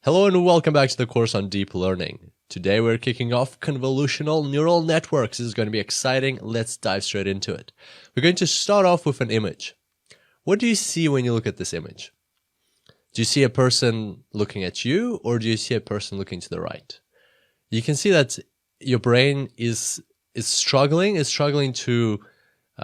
Hello and welcome back to the course on deep learning. Today we're kicking off convolutional neural networks. This is going to be exciting. Let's dive straight into it. We're going to start off with an image. What do you see when you look at this image? Do you see a person looking at you, or do you see a person looking to the right? You can see that your brain is struggling to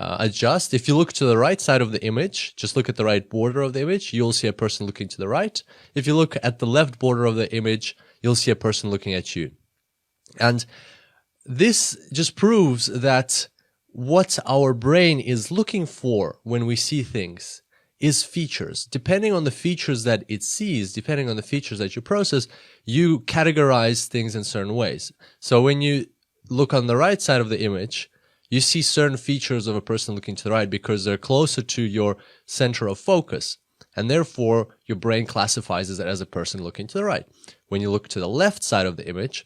adjust. If you look to the right side of the image, just look at the right border of the image, you'll see a person looking to the right. If you look at the left border of the image, you'll see a person looking at you. And this just proves that what our brain is looking for when we see things is features. Depending on the features that it sees, depending on the features that you process, you categorize things in certain ways. So when you look on the right side of the image, you see certain features of a person looking to the right because they're closer to your center of focus. And therefore, your brain classifies it as a person looking to the right. When you look to the left side of the image,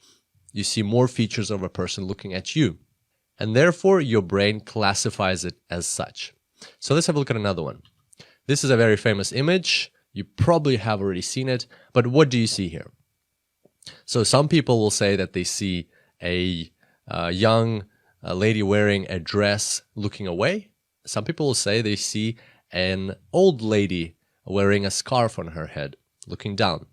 you see more features of a person looking at you. And therefore, your brain classifies it as such. So let's have a look at another one. This is a very famous image. You probably have already seen it. But what do you see here? So some people will say that they see a young lady wearing a dress looking away. Some people will say they see an old lady wearing a scarf on her head looking down.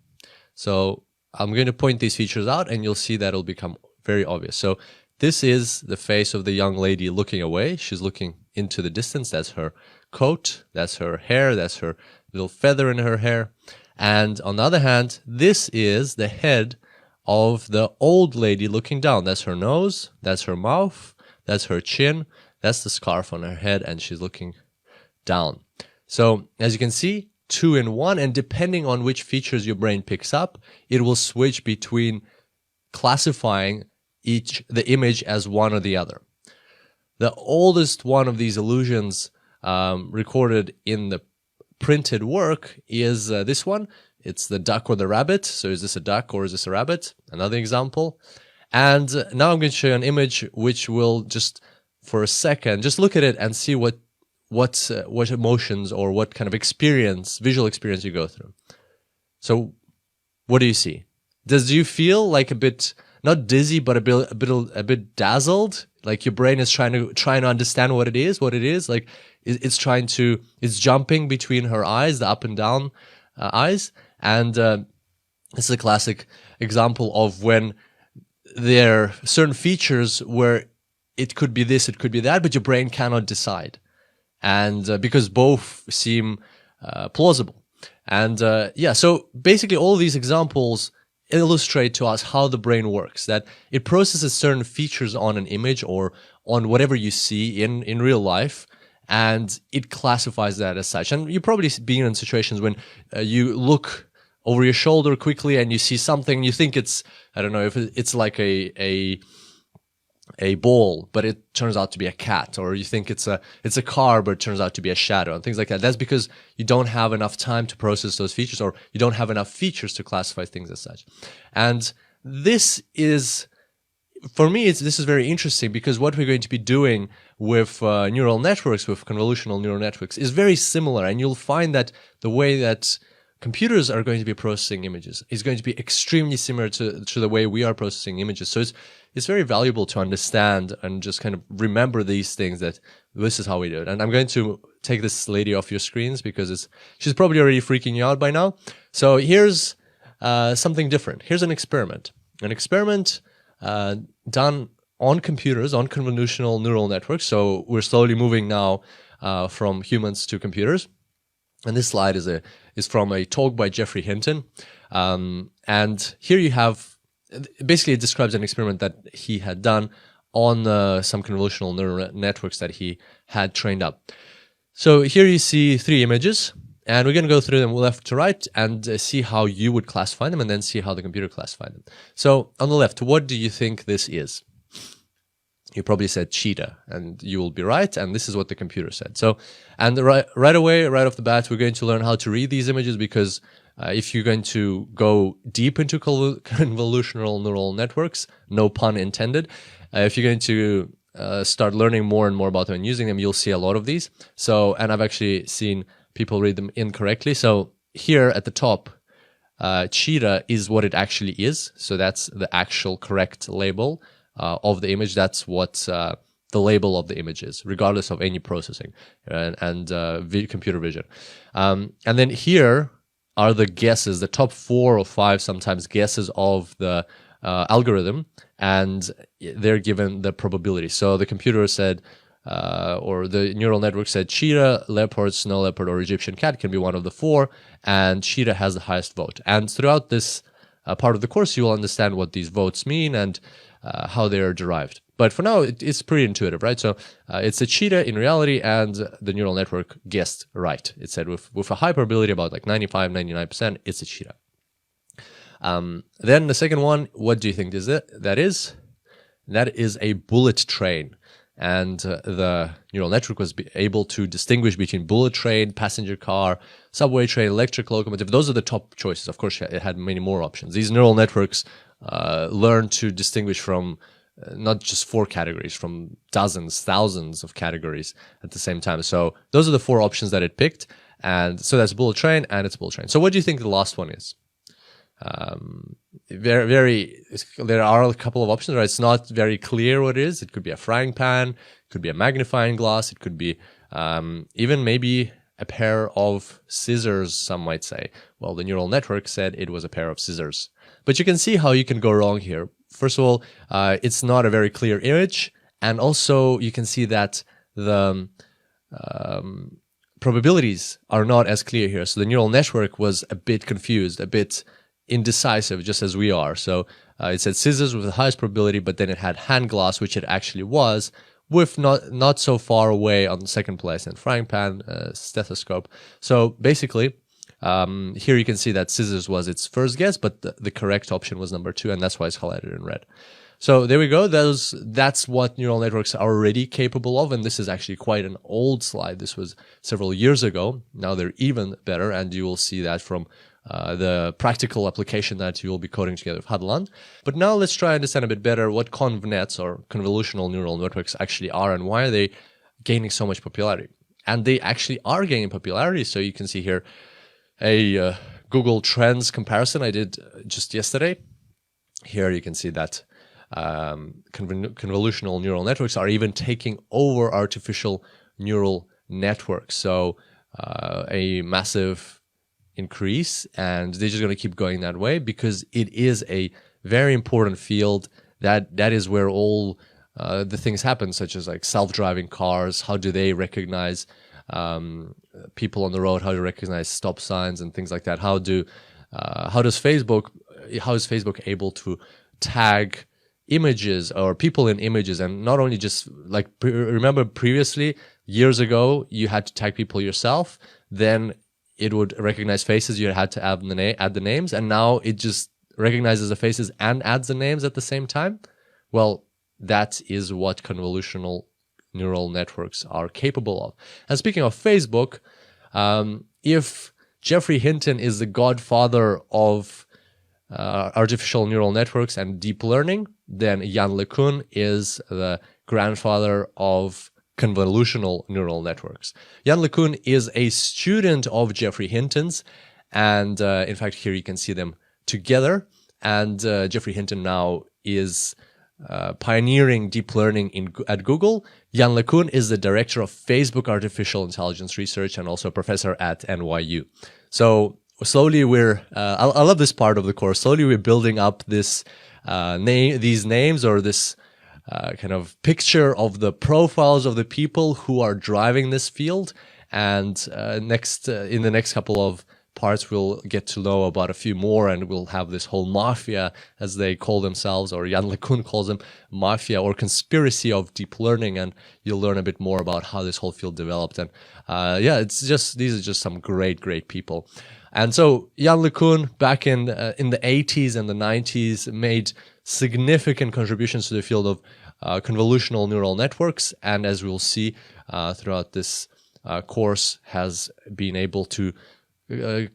So I'm going to point these features out and you'll see that it'll become very obvious. So this is the face of the young lady looking away. She's looking into the distance. That's her coat, that's her hair, that's her little feather in her hair. And on the other hand, this is the head of the old lady looking down. That's her nose, that's her mouth, that's her chin, that's the scarf on her head, and she's looking down. So as you can see, 2 in 1, and depending on which features your brain picks up, it will switch between classifying the image as one or the other. The oldest one of these illusions recorded in the printed work is this one. It's the duck or the rabbit. So is this a duck or is this a rabbit? Another example. And now I'm going to show you an image which will just, for a second, just look at it and see what emotions or what kind of experience, visual experience you go through. So what do you see? Do you feel like a bit, not dizzy, but a bit dazzled? Like your brain is trying to understand what it is? Like it's jumping between her eyes, the up and down eyes. And this is a classic example of when there are certain features where it could be this, it could be that, but your brain cannot decide. And because both seem plausible. And yeah, so basically all these examples illustrate to us how the brain works, that it processes certain features on an image or on whatever you see in real life, and it classifies that as such. And you've probably been in situations when you look over your shoulder quickly and you see something, you think it's, I don't know, if it's like a ball, but it turns out to be a cat, or you think it's a car, but it turns out to be a shadow, and things like that. That's because you don't have enough time to process those features, or you don't have enough features to classify things as such. And this is, for me, this is very interesting because what we're going to be doing with neural networks, with convolutional neural networks, is very similar, and you'll find that the way that computers are going to be processing images is going to be extremely similar to the way we are processing images. So it's very valuable to understand and just kind of remember these things, that this is how we do it. And I'm going to take this lady off your screens because she's probably already freaking you out by now. So here's something different. Here's an experiment. An experiment done on computers, on convolutional neural networks. So we're slowly moving now from humans to computers. And this slide is from a talk by Geoffrey Hinton. And here you have, basically it describes an experiment that he had done on some convolutional neural networks that he had trained up. So here you see 3 images, and we're going to go through them left to right and see how you would classify them, and then see how the computer classified them. So on the left, what do you think this is? You probably said cheetah, and you will be right, and this is what the computer said. So, and right away, right off the bat, we're going to learn how to read these images, because if you're going to go deep into convolutional neural networks, no pun intended, if you're going to start learning more and more about them and using them, you'll see a lot of these. So, and I've actually seen people read them incorrectly. So here at the top, cheetah is what it actually is. So that's the actual correct label of the image. That's what the label of the image is, regardless of any processing and computer vision. And then here are the guesses, the top 4 or 5 sometimes guesses of the algorithm, and they're given the probability. So the computer said, or the neural network said, cheetah, leopard, snow leopard, or Egyptian cat can be one of the 4, and cheetah has the highest vote. And throughout this part of the course, you will understand what these votes mean and how they are derived. But for now, it's pretty intuitive, right? So it's a cheetah in reality, and the neural network guessed right. It said with a high probability, about like 95, 99%, it's a cheetah. Then the second one, what do you think that is? That is a bullet train. And the neural network was able to distinguish between bullet train, passenger car, subway train, electric locomotive. Those are the top choices. Of course, it had many more options. These neural networks learn to distinguish from not just 4 categories, from dozens, thousands of categories at the same time. So those are the 4 options that it picked. And so that's bullet train, and it's bullet train. So what do you think the last one is? There are a couple of options, right? It's not very clear what it is. It could be a frying pan, it could be a magnifying glass, it could be even maybe a pair of scissors, some might say. Well, the neural network said it was a pair of scissors. But you can see how you can go wrong here. First of all, it's not a very clear image, and also you can see that the probabilities are not as clear here. So the neural network was a bit confused, a bit indecisive, just as we are. So it said scissors with the highest probability, but then it had hand glass, which it actually was, with not so far away on the second place, and frying pan, stethoscope. So basically, here you can see that scissors was its first guess, but the correct option was number 2, and that's why it's highlighted in red. So there we go. That's what neural networks are already capable of, and this is actually quite an old slide. This was several years ago. Now they're even better, and you will see that from the practical application that you will be coding together with Hadeland. But now let's try and understand a bit better what convnets, or convolutional neural networks, actually are, and why are they gaining so much popularity. And they actually are gaining popularity. So you can see here a Google Trends comparison I did just yesterday. Here you can see that convolutional neural networks are even taking over artificial neural networks. So a massive increase, and they're just going to keep going that way, because it is a very important field. That is where all the things happen, such as like self-driving cars. How do they recognize people on the road? How do they recognize stop signs and things like that? How is Facebook able to tag images or people in images? And not only just like, remember previously, years ago, you had to tag people yourself, then it would recognize faces, you had to add the names, and now it just recognizes the faces and adds the names at the same time. Well, that is what convolutional neural networks are capable of. And speaking of Facebook, if Jeffrey Hinton is the godfather of artificial neural networks and deep learning, then Yann LeCun is the grandfather of convolutional neural networks. Yann LeCun is a student of Jeffrey Hinton's, and in fact, here you can see them together. And Jeffrey Hinton now is pioneering deep learning at Google. Yann LeCun is the director of Facebook Artificial Intelligence Research and also a professor at NYU. So slowly I love this part of the course. Slowly we're building up this these names, or this kind of picture of the profiles of the people who are driving this field. And in the next couple of parts, we'll get to know about a few more, and we'll have this whole mafia, as they call themselves, or Yann LeCun calls them, mafia or conspiracy of deep learning, and you'll learn a bit more about how this whole field developed. And these are just some great people. And so Yann LeCun, back in the 80s and the 90s, made significant contributions to the field of convolutional neural networks, and as we'll see throughout this course, has been able to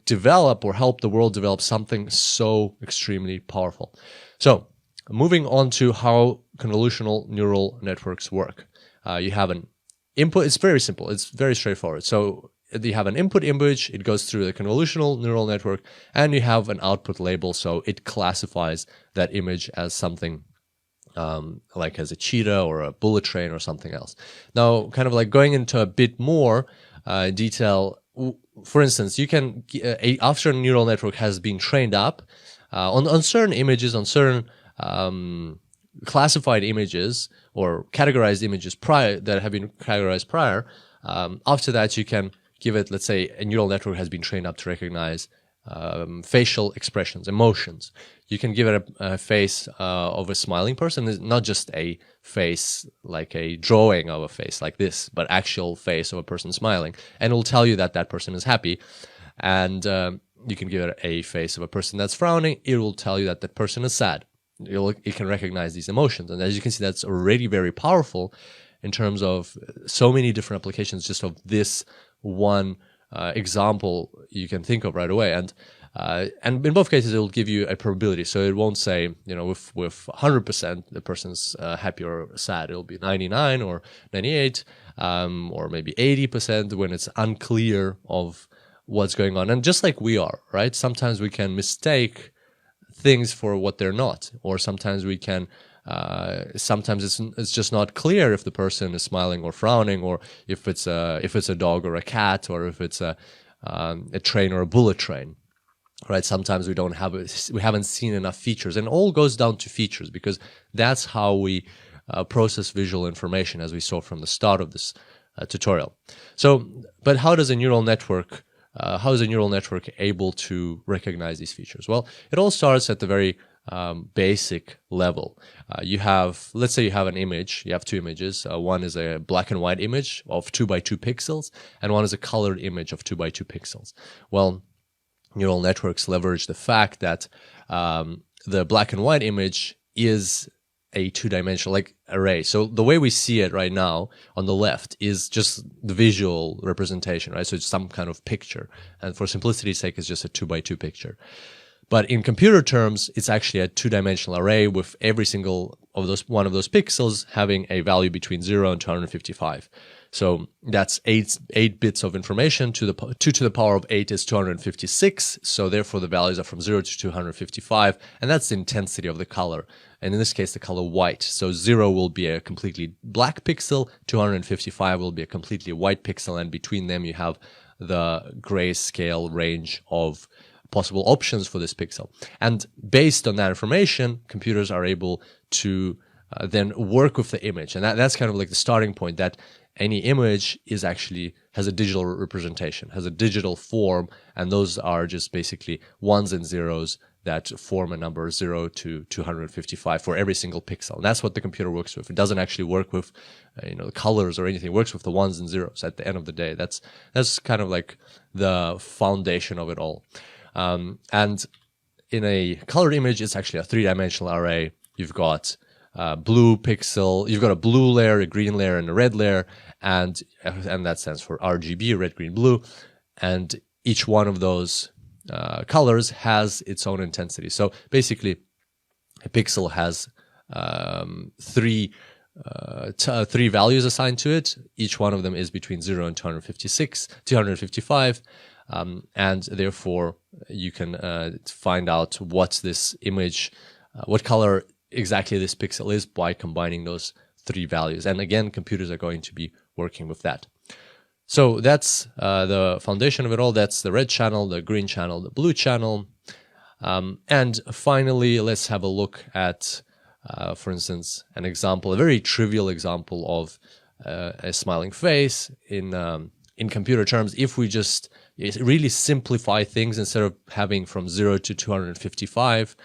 develop or help the world develop something so extremely powerful. So moving on to how convolutional neural networks work. You have an input. It's very simple. It's very straightforward. So you have an input image, it goes through the convolutional neural network, and you have an output label, so it classifies that image as something like as a cheetah or a bullet train or something else. Now, kind of like going into a bit more detail, for instance, you can, after a neural network has been trained up on certain images, on certain classified images or categorized images prior that have been categorized prior, after that you can give it, let's say a neural network has been trained up to recognize facial expressions, emotions. You can give it a face of a smiling person. It's not just a face like a drawing of a face like this, but actual face of a person smiling, and it will tell you that that person is happy. And you can give it a face of a person that's frowning. It will tell you that that person is sad. It can recognize these emotions, and as you can see, that's already very powerful in terms of so many different applications just of this one example you can think of right away. And in both cases, it will give you a probability. So it won't say, with 100% the person's happy or sad. It'll be 99 or 98 or maybe 80% when it's unclear of what's going on. And just like we are, right? Sometimes we can mistake things for what they're not, or sometimes we can sometimes it's just not clear if the person is smiling or frowning, or if it's a dog or a cat, or if it's a train or a bullet train, right? Sometimes we haven't seen enough features, and it all goes down to features, because that's how we process visual information, as we saw from the start of this tutorial. So, but how is a neural network able to recognize these features? Well, it all starts at the very basic level. Let's say you have an image, you have two images. One is a black and white image of 2 by 2 pixels, and one is a colored image of 2 by 2 pixels. Well, neural networks leverage the fact that the black and white image is a two-dimensional array. So the way we see it right now on the left is just the visual representation, right? So it's some kind of picture, and for simplicity's sake, it's just a 2 by 2 picture. But in computer terms, it's actually a two-dimensional array with every single of one of those pixels having a value between 0 and 255. So that's eight bits of information. 2 to the power of 8 is 256. So therefore, the values are from 0 to 255, and that's the intensity of the color. And in this case, the color white. So 0 will be a completely black pixel, 255 will be a completely white pixel, and between them you have the grayscale range of possible options for this pixel. And based on that information, computers are able to then work with the image. And that's kind of like the starting point, that any image has a digital representation, has a digital form, and those are just basically ones and zeros that form a number 0 to 255 for every single pixel. And that's what the computer works with. It doesn't actually work with colors or anything. It works with the ones and zeros at the end of the day. That's kind of like the foundation of it all. And in a colored image, it's actually a three-dimensional array. You've got blue pixel, you've got a blue layer, a green layer, and a red layer, and that stands for RGB, red, green, blue. And each one of those colors has its own intensity. So basically, a pixel has three values assigned to it. Each one of them is between 0 and 255. And therefore, you can find out what this image, what color exactly this pixel is by combining those three values. And again, computers are going to be working with that. So that's the foundation of it all. That's the red channel, the green channel, the blue channel. And finally, let's have a look at, for instance, an example, a very trivial example of a smiling face in computer terms. If we just really simplify things, instead of having from 0 to 255,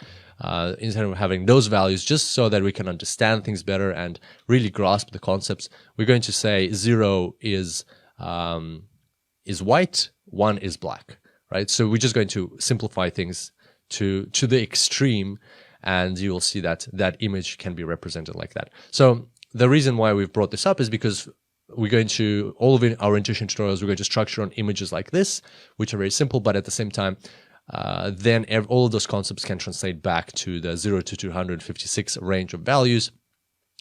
instead of having those values, just so that we can understand things better and really grasp the concepts, we're going to say 0 is white, 1 is black, right? So we're just going to simplify things to the extreme, and you will see that that image can be represented like that. So the reason why we've brought this up is because we're going to, all of our intuition tutorials, we're going to structure on images like this, which are very simple, but at the same time, then all of those concepts can translate back to the 0 to 256 range of values,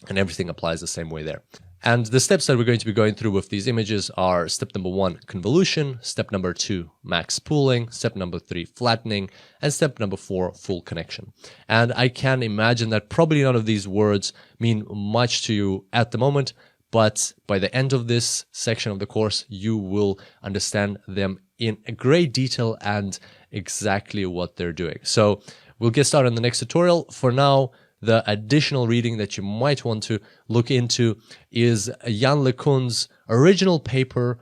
and everything applies the same way there. And the steps that we're going to be going through with these images are step number 1, convolution, step number 2, max pooling, step number 3, flattening, and step number 4, full connection. And I can imagine that probably none of these words mean much to you at the moment, but by the end of this section of the course, you will understand them in great detail and exactly what they're doing. So we'll get started in the next tutorial. For now, the additional reading that you might want to look into is Jan LeCun's original paper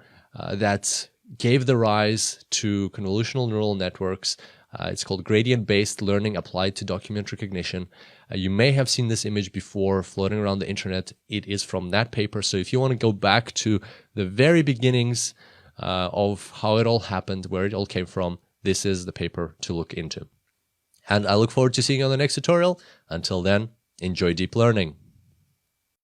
that gave the rise to convolutional neural networks. It's called Gradient-Based Learning Applied to Document Recognition. You may have seen this image before floating around the internet. It is from that paper. So if you want to go back to the very beginnings of how it all happened, where it all came from, this is the paper to look into. And I look forward to seeing you on the next tutorial. Until then, enjoy deep learning.